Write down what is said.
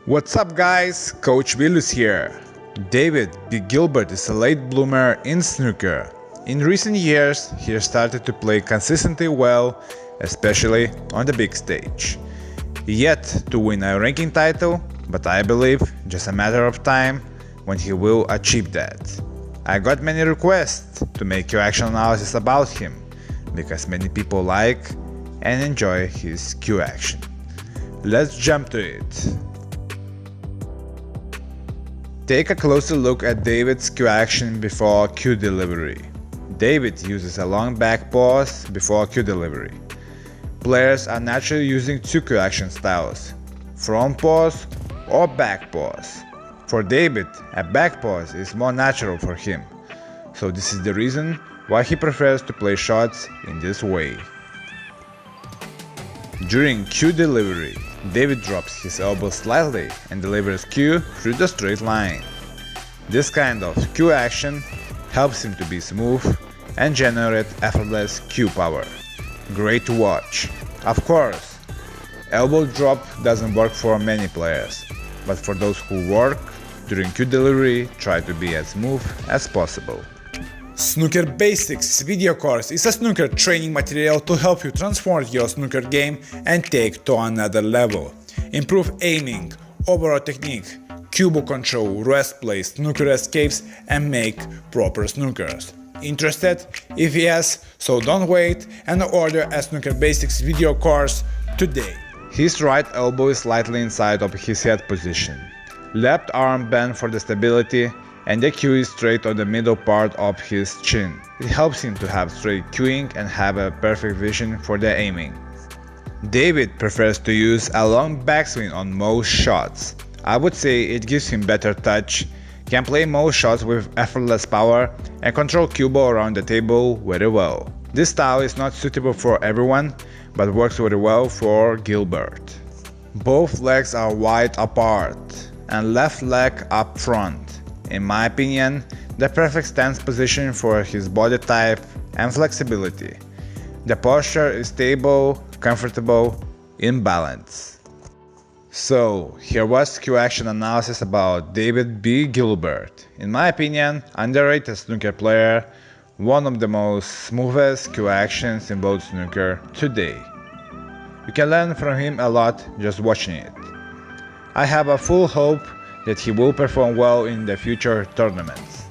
What's up guys, Coach Willis here. David B. Gilbert is a late bloomer in snooker. In recent years, he started to play consistently well, especially on the big stage. Yet to win a ranking title, but I believe just a matter of time when he will achieve that. I got many requests to make Q-Action analysis about him, because many people like and enjoy his Q-Action. Let's jump to it. Take a closer look at David's Q-Action before Q delivery. David uses a long back pause before Q delivery. Players are naturally using two Q-Action styles, front pause or back pause. For David, a back pause is more natural for him, so this is the reason why he prefers to play shots in this way. During Q delivery, David drops his elbow slightly and delivers Q through the straight line. This kind of Q action helps him to be smooth and generate effortless Q power. Great to watch. Of course, elbow drop doesn't work for many players, but for those who work, during Q delivery, try to be as smooth as possible. Snooker Basics video course is a snooker training material to help you transform your snooker game and take to another level. Improve aiming, overall technique, cue control, rest play, snooker escapes, and make proper snookers. Interested? If yes, so don't wait and order a Snooker Basics video course today. His right elbow is slightly inside of his head position. Left arm bent for the stability, and the cue is straight on the middle part of his chin. It helps him to have straight cueing and have a perfect vision for the aiming. David prefers to use a long backswing on most shots. I would say it gives him better touch, can play most shots with effortless power, and control cue ball around the table very well. This style is not suitable for everyone, but works very well for Gilbert. Both legs are wide apart, and left leg up front. In my opinion, the perfect stance position for his body type and flexibility. The posture is stable, comfortable, in balance. So, here was Q-Action analysis about David B. Gilbert. In my opinion, underrated snooker player, one of the most smoothest Q-Actions in world snooker today. You can learn from him a lot just watching it. I have a full hope that he will perform well in the future tournaments.